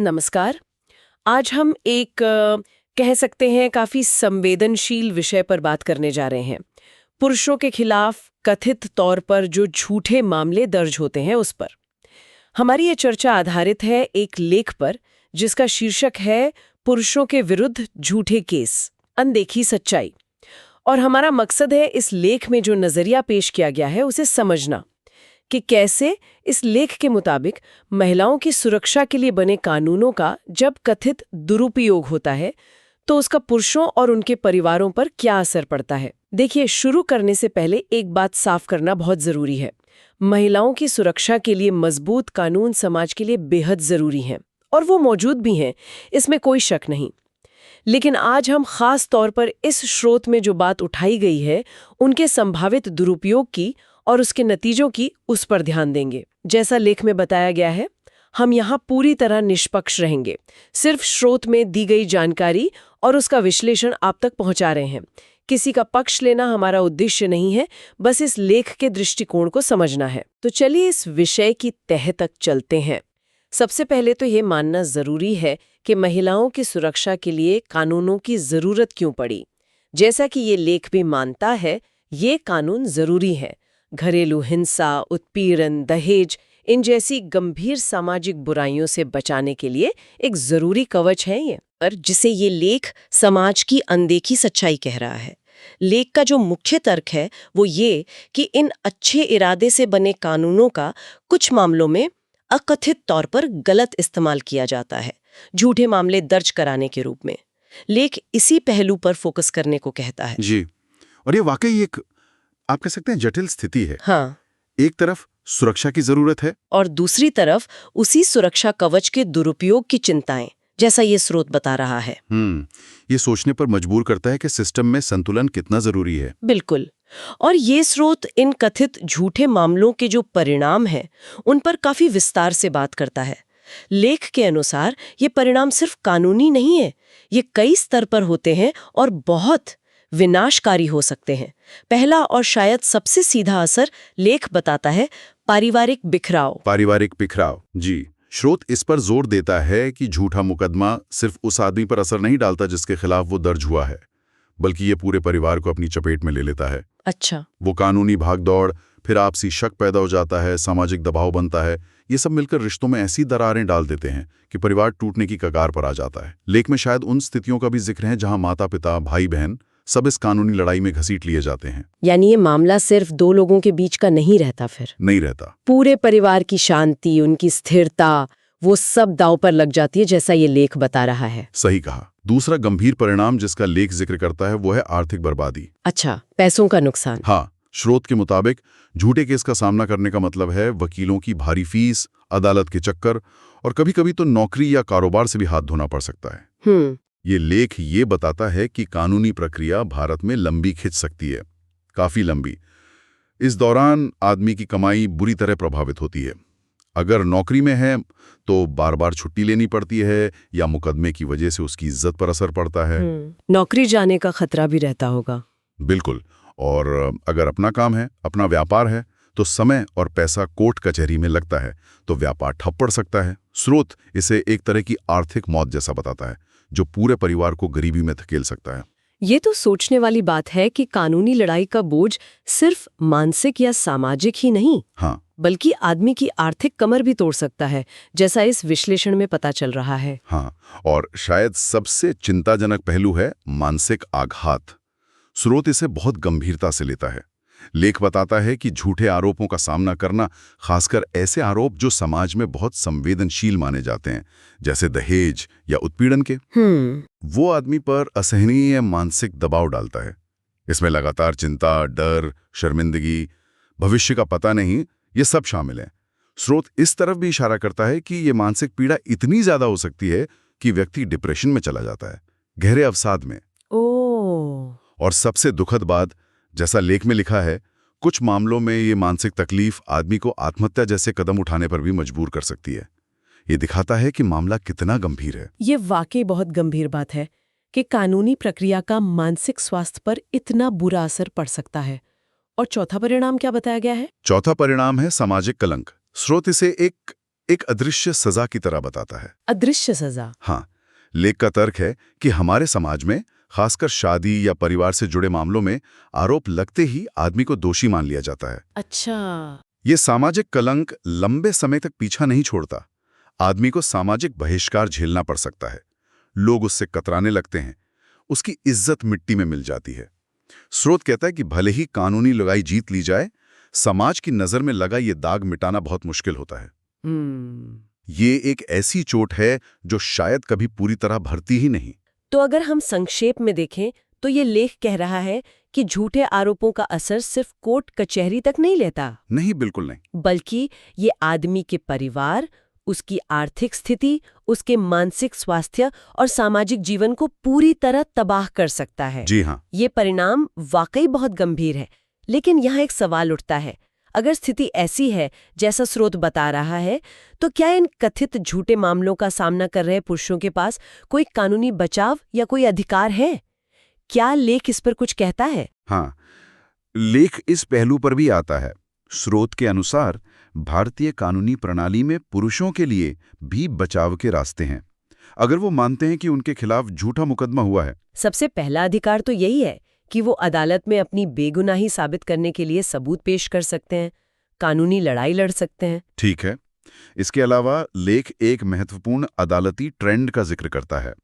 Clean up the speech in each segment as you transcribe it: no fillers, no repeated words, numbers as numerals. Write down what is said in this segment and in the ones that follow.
नमस्कार। आज हम एक कह सकते हैं काफी संवेदनशील विषय पर बात करने जा रहे हैं। पुरुषों के खिलाफ कथित तौर पर जो झूठे मामले दर्ज होते हैं उस पर। हमारी ये चर्चा आधारित है एक लेख पर जिसका शीर्षक है पुरुषों के विरुद्ध झूठे केस, अनदेखी सच्चाई। और हमारा मकसद है इस लेख में जो नजरिया पेश किया गया है उसे समझना कि कैसे इस लेख के मुताबिक महिलाओं की सुरक्षा के लिए बने कानूनों का जब कथित दुरुपयोग होता है तो उसका पुरुषों और उनके परिवारों पर क्या असर पड़ता है। देखिए, शुरू करने से पहले एक बात साफ करना बहुत जरूरी है। महिलाओं की सुरक्षा के लिए मजबूत कानून समाज के लिए बेहद जरूरी हैं और वो मौजूद भी हैं, इसमें कोई शक नहीं। लेकिन आज हम खास तौर पर इस स्रोत में जो बात उठाई गई है उनके संभावित दुरुपयोग की और उसके नतीजों की उस पर ध्यान देंगे। जैसा लेख में बताया गया है, हम यहाँ पूरी तरह निष्पक्ष रहेंगे, सिर्फ स्रोत में दी गई जानकारी और उसका विश्लेषण आप तक पहुँचा रहे हैं। किसी का पक्ष लेना हमारा उद्देश्य नहीं है, बस इस लेख के दृष्टिकोण को समझना है। तो चलिए इस विषय की तह तक चलते हैं। सबसे पहले तो ये मानना जरूरी है कि महिलाओं की सुरक्षा के लिए कानूनों की जरूरत क्यों पड़ी। जैसा कि ये लेख भी मानता है, ये कानून जरूरी है। घरेलू हिंसा, उत्पीड़न, दहेज, इन जैसी गंभीर सामाजिक बुराइयों से बचाने के लिए एक जरूरी कवच है ये, पर जिसे ये लेख समाज की अनदेखी सच्चाई कह रहा है। लेख का जो मुख्य तर्क है वो ये कि इन अच्छे इरादे से बने कानूनों का कुछ मामलों में अकथित तौर पर गलत इस्तेमाल किया जाता है, झूठे मामले दर्ज कराने के रूप में। लेख इसी पहलू पर फोकस करने को कहता है। जी, और ये वाकई एक आप कह सकते हैं जटिल स्थिति है। हाँ। एक तरफ सुरक्षा की जरूरत है और दूसरी तरफ उसी सुरक्षा कवच के दुरुपयोग की चिंताएं, जैसा ये स्रोत बता रहा है। ये सोचने पर मजबूर करता है कि सिस्टम में संतुलन कितना जरूरी है। बिल्कुल। और ये स्रोत इन कथित झूठे मामलों के जो परिणाम हैं उन पर काफी विस्तार से बात करता है। लेख के अनुसार ये परिणाम सिर्फ कानूनी नहीं है, ये कई स्तर पर होते हैं और बहुत विनाशकारी हो सकते हैं। पहला और शायद सबसे सीधा असर लेख बताता है पारिवारिक बिखराव। पारिवारिक बिखराव, जी। स्रोत इस पर जोर देता है कि झूठा मुकदमा सिर्फ उस आदमी पर असर नहीं डालता जिसके खिलाफ वो दर्ज हुआ है, बल्कि ये पूरे परिवार को अपनी चपेट में ले लेता है। अच्छा। वो कानूनी भागदौड़, फिर आपसी शक पैदा हो जाता है, सामाजिक दबाव बनता है, ये सब मिलकर रिश्तों में ऐसी दरारें डाल देते हैं कि परिवार टूटने की कगार पर आ जाता है। लेख में शायद उन स्थितियों का भी जिक्र है जहां माता पिता, भाई बहन सब इस कानूनी लड़ाई में घसीट लिए जाते हैं। यानी ये मामला सिर्फ दो लोगों के बीच का नहीं रहता, फिर नहीं रहता। पूरे परिवार की शांति, उनकी स्थिरता, वो सब दांव पर लग जाती है, जैसा ये लेख बता रहा है। सही कहा। दूसरा गंभीर परिणाम जिसका लेख जिक्र करता है वो है आर्थिक बर्बादी। अच्छा, पैसों का नुकसान। हाँ, स्रोत के मुताबिक झूठे केस का सामना करने का मतलब है वकीलों की भारी फीस, अदालत के चक्कर और कभी-कभी तो नौकरी या कारोबार से भी हाथ धोना पड़ सकता है। ये लेख ये बताता है कि कानूनी प्रक्रिया भारत में लंबी खिंच सकती है, काफी लंबी। इस दौरान आदमी की कमाई बुरी तरह प्रभावित होती है। अगर नौकरी में है तो बार बार छुट्टी लेनी पड़ती है या मुकदमे की वजह से उसकी इज्जत पर असर पड़ता है। नौकरी जाने का खतरा भी रहता होगा। बिल्कुल। और अगर अपना काम है, अपना व्यापार है, तो समय और पैसा कोर्ट कचहरी में लगता है तो व्यापार ठप पड़ सकता है। स्रोत इसे एक तरह की आर्थिक मौत जैसा बताता है जो पूरे परिवार को गरीबी में धकेल सकता है। ये तो सोचने वाली बात है कि कानूनी लड़ाई का बोझ सिर्फ मानसिक या सामाजिक ही नहीं, हाँ, बल्कि आदमी की आर्थिक कमर भी तोड़ सकता है, जैसा इस विश्लेषण में पता चल रहा है। हाँ, और शायद सबसे चिंताजनक पहलू है मानसिक आघात। स्रोत इसे बहुत गंभीरता से लेता है। लेख बताता है कि झूठे आरोपों का सामना करना, खासकर ऐसे आरोप जो समाज में बहुत संवेदनशील माने जाते हैं, जैसे दहेज या उत्पीड़न के, वो आदमी पर असहनीय मानसिक दबाव डालता है। इसमें लगातार चिंता, डर, शर्मिंदगी, भविष्य का पता नहीं, ये सब शामिल हैं। स्रोत इस तरफ भी इशारा करता है कि ये मानसिक पीड़ा इतनी ज्यादा हो सकती है कि व्यक्ति डिप्रेशन में चला जाता है, गहरे अवसाद में। और सबसे दुखद बात, जैसा लेख में लिखा है, कुछ मामलों में ये मानसिक तकलीफ आदमी को आत्महत्या जैसे कदम उठाने पर भी मजबूर कर सकती है। ये दिखाता है कि मामला कितना गंभीर है। ये वाकई बहुत गंभीर बात है कि कानूनी प्रक्रिया का मानसिक स्वास्थ्य पर इतना बुरा असर पड़ सकता है। और चौथा परिणाम क्या बताया गया है? चौथा परिणाम है सामाजिक कलंक। स्रोत इसे एक अदृश्य सजा की तरह बताता है। अदृश्य सजा। हाँ, लेख का तर्क है कि हमारे समाज में, खासकर शादी या परिवार से जुड़े मामलों में, आरोप लगते ही आदमी को दोषी मान लिया जाता है। अच्छा। ये सामाजिक कलंक लंबे समय तक पीछा नहीं छोड़ता। आदमी को सामाजिक बहिष्कार झेलना पड़ सकता है, लोग उससे कतराने लगते हैं, उसकी इज्जत मिट्टी में मिल जाती है। स्रोत कहता है कि भले ही कानूनी लड़ाई जीत ली जाए, समाज की नज़र में लगा ये दाग मिटाना बहुत मुश्किल होता है। ये एक ऐसी चोट है जो शायद कभी पूरी तरह भरती ही नहीं। तो अगर हम संक्षेप में देखें तो ये लेख कह रहा है कि झूठे आरोपों का असर सिर्फ कोर्ट कचहरी तक नहीं लेता। नहीं, बिल्कुल नहीं। बल्कि ये आदमी के परिवार, उसकी आर्थिक स्थिति, उसके मानसिक स्वास्थ्य और सामाजिक जीवन को पूरी तरह तबाह कर सकता है। जी हाँ। ये परिणाम वाकई बहुत गंभीर है। लेकिन यहाँ एक सवाल उठता है, अगर स्थिति ऐसी है जैसा स्रोत बता रहा है, तो क्या इन कथित झूठे मामलों का सामना कर रहे पुरुषों के पास कोई कानूनी बचाव या कोई अधिकार है? क्या लेख इस पर कुछ कहता है? हाँ, लेख इस पहलू पर भी आता है। स्रोत के अनुसार भारतीय कानूनी प्रणाली में पुरुषों के लिए भी बचाव के रास्ते हैं, अगर वो मानते हैं कि उनके खिलाफ झूठा मुकदमा हुआ है। सबसे पहला अधिकार तो यही है कि वो अदालत में अपनी बेगुनाही साबित करने के लिए सबूत पेश कर सकते हैं, कानूनी लड़ाई लड़ सकते हैं। ठीक है। इसके अलावा लेख एक महत्वपूर्ण अदालती ट्रेंड का जिक्र करता है।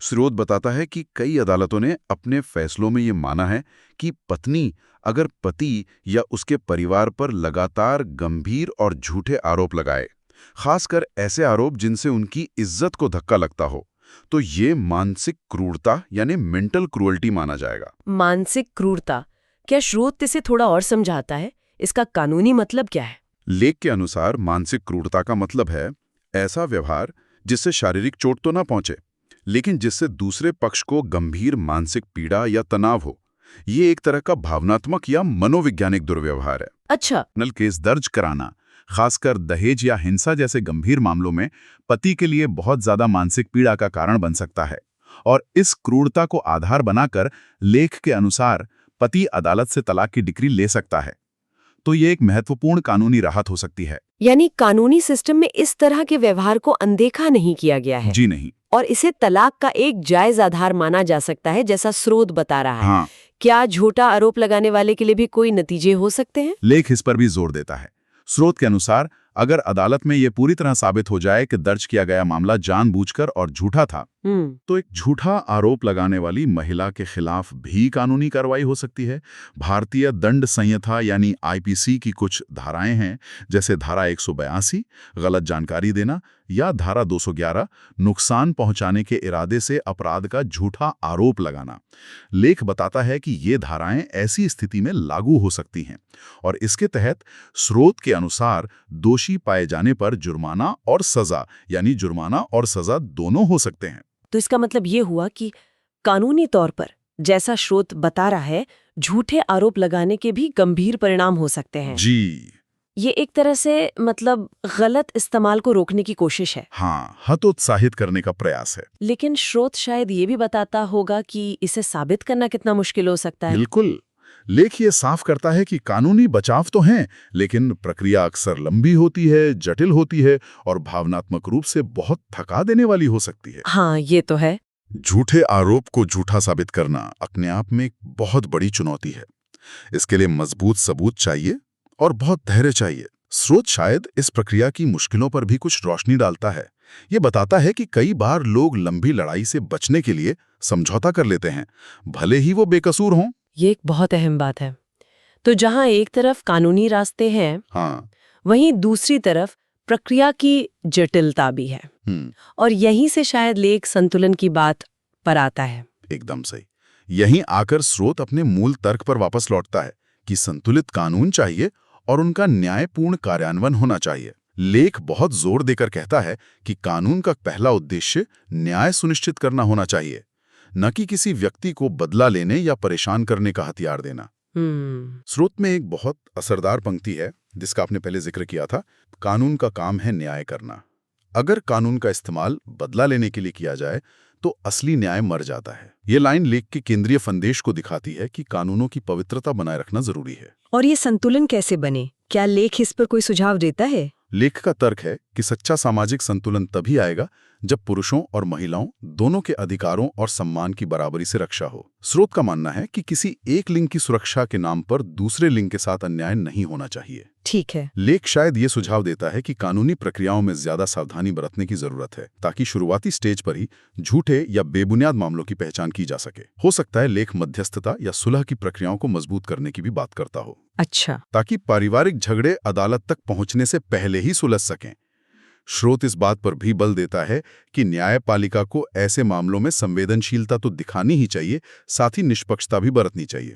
स्रोत बताता है कि कई अदालतों ने अपने फैसलों में ये माना है कि पत्नी अगर पति या उसके परिवार पर लगातार गंभीर और झूठे आरोप लगाए, खासकर ऐसे आरोप जिनसे उनकी इज्जत को धक्का लगता हो, तो ये मानसिक क्रूरता यानी मेंटल क्रूअल्टी माना जाएगा। मानसिक क्रूरता, क्या स्रोत इसे थोड़ा और समझाता है? इसका कानूनी मतलब क्या है? लेख के अनुसार मानसिक क्रूरता का मतलब है ऐसा व्यवहार जिससे शारीरिक चोट तो ना पहुंचे, लेकिन जिससे दूसरे पक्ष को गंभीर मानसिक पीड़ा या तनाव हो। ये एक तरह का भावनात्मक या मनोवैज्ञानिक दुर्व्यवहार है। अच्छा। क्रिमिनल केस दर्ज कराना, खासकर दहेज या हिंसा जैसे गंभीर मामलों में, पति के लिए बहुत ज्यादा मानसिक पीड़ा का कारण बन सकता है। और इस क्रूरता को आधार बनाकर लेख के अनुसार पति अदालत से तलाक की डिक्री ले सकता है। तो ये एक महत्वपूर्ण कानूनी राहत हो सकती है। यानी कानूनी सिस्टम में इस तरह के व्यवहार को अनदेखा नहीं किया गया है। जी नहीं। और इसे तलाक का एक जायज आधार माना जा सकता है, जैसा स्रोत बता रहा है। हाँ। क्या झूठा आरोप लगाने वाले के लिए भी कोई नतीजे हो सकते हैं? लेख इस पर भी जोर देता है। स्रोत के अनुसार अगर अदालत में ये पूरी तरह साबित हो जाए कि दर्ज किया गया मामला जानबूझकर और झूठा था, तो एक झूठा आरोप लगाने वाली महिला के खिलाफ भी कानूनी कार्रवाई हो सकती है। भारतीय दंड संहिता यानी आईपीसी की कुछ धाराएं हैं, जैसे धारा 182 गलत जानकारी देना या धारा 211 नुकसान पहुंचाने के इरादे से अपराध का झूठा आरोप लगाना। लेख बताता है कि ये धाराएं ऐसी स्थिति में लागू हो सकती हैं और इसके तहत स्रोत के अनुसार दोषी पाए जाने पर जुर्माना और सजा यानी जुर्माना और सजा दोनों हो सकते हैं। तो इसका मतलब ये हुआ कि कानूनी तौर पर, जैसा स्रोत बता रहा है, झूठे आरोप लगाने के भी गंभीर परिणाम हो सकते हैं। जी। ये एक तरह से मतलब गलत इस्तेमाल को रोकने की कोशिश है। हाँ, हतोत्साहित करने का प्रयास है। लेकिन स्रोत शायद ये भी बताता होगा कि इसे साबित करना कितना मुश्किल हो सकता है। बिल्कुल। लेख ये साफ करता है कि कानूनी बचाव तो हैं, लेकिन प्रक्रिया अक्सर लंबी होती है, जटिल होती है और भावनात्मक रूप से बहुत थका देने वाली हो सकती है। हाँ, ये तो है। झूठे आरोप को झूठा साबित करना अपने आप में एक बहुत बड़ी चुनौती है। इसके लिए मजबूत सबूत चाहिए और बहुत धैर्य चाहिए। स्रोत शायद इस प्रक्रिया की मुश्किलों पर भी कुछ रोशनी डालता है। ये बताता है कि कई बार लोग लंबी लड़ाई से बचने के लिए समझौता कर लेते हैं, भले ही वो बेकसूर हों। ये एक बहुत अहम बात है। तो जहां एक तरफ कानूनी रास्ते हैं, हाँ, वहीं दूसरी तरफ प्रक्रिया की जटिलता भी है। और यहीं से शायद लेख संतुलन की बात पर आता है। एकदम सही। यहीं आकर स्रोत अपने मूल तर्क पर वापस लौटता है कि संतुलित कानून चाहिए और उनका न्यायपूर्ण कार्यान्वयन होना चाहिए। लेख बहुत जोर देकर कहता है कि कानून का पहला उद्देश्य न्याय सुनिश्चित करना होना चाहिए, न कि किसी व्यक्ति को बदला लेने या परेशान करने का हथियार देना। स्रोत में एक बहुत असरदार पंक्ति है जिसका आपने पहले जिक्र किया था, कानून का काम है न्याय करना। अगर कानून का इस्तेमाल बदला लेने के लिए किया जाए तो असली न्याय मर जाता है। ये लाइन लेख के केंद्रीय संदेश को दिखाती है कि कानूनों की पवित्रता बनाए रखना जरूरी है। और ये संतुलन कैसे बने? क्या लेख इस पर कोई सुझाव देता है? लेख का तर्क है कि सच्चा सामाजिक संतुलन तभी आएगा जब पुरुषों और महिलाओं दोनों के अधिकारों और सम्मान की बराबरी से रक्षा हो। स्रोत का मानना है कि किसी एक लिंग की सुरक्षा के नाम पर दूसरे लिंग के साथ अन्याय नहीं होना चाहिए। ठीक है। लेख शायद ये सुझाव देता है कि कानूनी प्रक्रियाओं में ज्यादा सावधानी बरतने की जरूरत है, ताकि शुरुआती स्टेज पर ही झूठे या बेबुनियाद मामलों की पहचान की जा सके। हो सकता है लेख मध्यस्थता या सुलह की प्रक्रियाओं को मजबूत करने की भी बात करता हो। अच्छा। ताकि पारिवारिक झगड़े अदालत तक पहुंचने से पहले ही सुलझ सकें। स्रोत इस बात पर भी बल देता है कि न्यायपालिका को ऐसे मामलों में संवेदनशीलता तो दिखानी ही चाहिए, साथ ही निष्पक्षता भी बरतनी चाहिए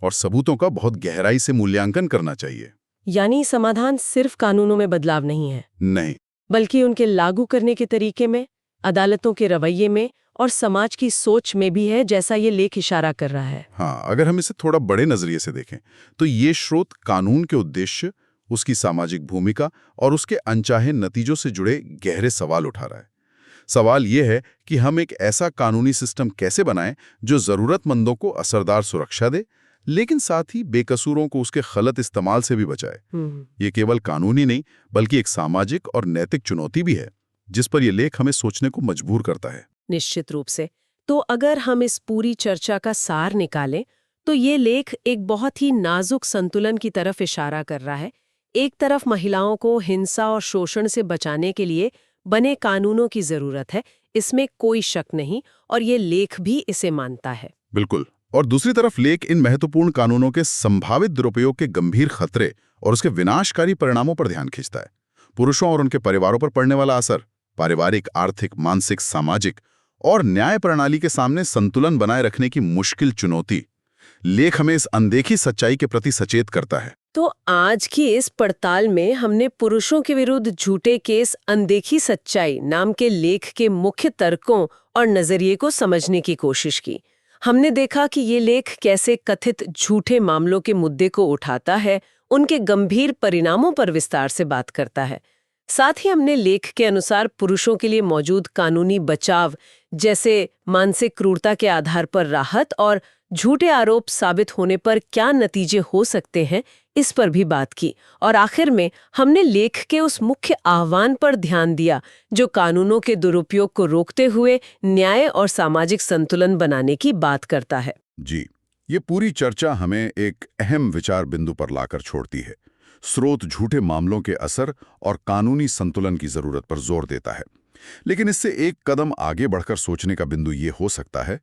और सबूतों का बहुत गहराई से मूल्यांकन करना चाहिए। यानी समाधान सिर्फ कानूनों में बदलाव नहीं है, नहीं, बल्कि उनके लागू करने के तरीके में, अदालतों के रवैये में और समाज की सोच में भी है, जैसा ये लेख इशारा कर रहा है। हाँ, अगर हम इसे थोड़ा बड़े नजरिए से देखें तो ये स्रोत कानून के उद्देश्य, उसकी सामाजिक भूमिका और उसके अनचाहे नतीजों से जुड़े गहरे सवाल उठा रहा है। सवाल ये है कि हम एक ऐसा कानूनी सिस्टम कैसे बनाएं जो जरूरतमंदों को असरदार सुरक्षा दे, लेकिन साथ ही बेकसूरों को उसके गलत इस्तेमाल से भी बचाए। ये केवल कानूनी नहीं, बल्कि एक सामाजिक और नैतिक चुनौती भी है, जिस पर यह लेख हमें सोचने को मजबूर करता है। निश्चित रूप से। तो अगर हम इस पूरी चर्चा का सार निकालें, तो ये लेख एक बहुत ही नाजुक संतुलन की तरफ इशारा कर रहा है। एक तरफ महिलाओं को हिंसा और शोषण से बचाने के लिए बने कानूनों की जरूरत है, इसमें कोई शक नहीं, और ये लेख भी इसे मानता है। बिल्कुल। और दूसरी तरफ लेख इन महत्वपूर्ण कानूनों के संभावित दुरुपयोग के गंभीर खतरे और उसके विनाशकारी परिणामों पर ध्यान खींचता है। पुरुषों और उनके परिवारों पर पड़ने वाला असर, पारिवारिक, आर्थिक, मानसिक, सामाजिक और न्याय प्रणाली के सामने संतुलन बनाए रखने की मुश्किल चुनौती। लेख हमें इस अनदेखी सच्चाई के प्रति सचेत करता है। तो आज की इस पड़ताल में हमने पुरुषों के विरुद्ध झूठे केस अनदेखी सच्चाई नाम के लेख के मुख्य तर्कों और नजरिए को समझने की कोशिश की। हमने देखा कि ये लेख कैसे कथित झूठे मामलों के मुद्दे को उठाता है, उनके गंभीर परिणामों पर विस्तार से बात करता है। साथ ही हमने लेख के अनुसार पुरुषों के लिए मौजूद कानूनी बचाव, जैसे मानसिक क्रूरता के आधार पर राहत और झूठे आरोप साबित होने पर क्या नतीजे हो सकते हैं, इस पर भी बात की। और आखिर में हमने लेख के उस मुख्य आह्वान पर ध्यान दिया जो कानूनों के दुरुपयोग को रोकते हुए न्याय और सामाजिक संतुलन बनाने की बात करता है। जी, ये पूरी चर्चा हमें एक अहम विचार बिंदु पर लाकर छोड़ती है। स्रोत झूठे मामलों के असर और कानूनी संतुलन की जरूरत पर जोर देता है, लेकिन इससे एक कदम आगे बढ़कर सोचने का बिंदु ये हो सकता है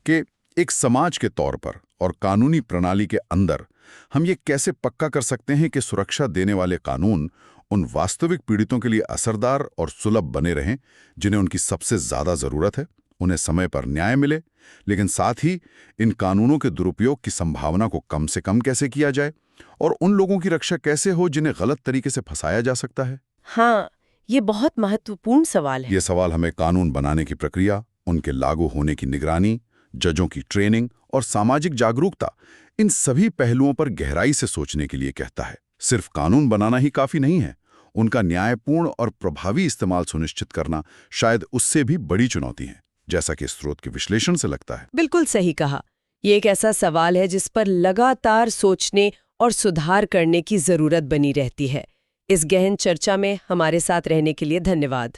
कि एक समाज के तौर पर और कानूनी प्रणाली के अंदर हम ये कैसे पक्का कर सकते हैं कि सुरक्षा देने वाले कानून उन वास्तविक पीड़ितों के लिए असरदार और सुलभ बने रहें जिन्हें उनकी सबसे ज्यादा जरूरत है, उन्हें समय पर न्याय मिले, लेकिन साथ ही इन कानूनों के दुरुपयोग की संभावना को कम से कम कैसे किया जाए और उन लोगों की रक्षा कैसे हो जिन्हें गलत तरीके से फंसाया जा सकता है। हाँ, ये बहुत महत्वपूर्ण सवाल है। ये सवाल हमें कानून बनाने की प्रक्रिया, उनके लागू होने की निगरानी, जजों की ट्रेनिंग और सामाजिक जागरूकता, इन सभी पहलुओं पर गहराई से सोचने के लिए कहता है। सिर्फ कानून बनाना ही काफी नहीं है, उनका न्यायपूर्ण और प्रभावी इस्तेमाल सुनिश्चित करना शायद उससे भी बड़ी चुनौती है, जैसा कि स्रोत के विश्लेषण से लगता है। बिल्कुल सही कहा। ये एक ऐसा सवाल है जिस पर लगातार सोचने और सुधार करने की जरूरत बनी रहती है। इस गहन चर्चा में हमारे साथ रहने के लिए धन्यवाद।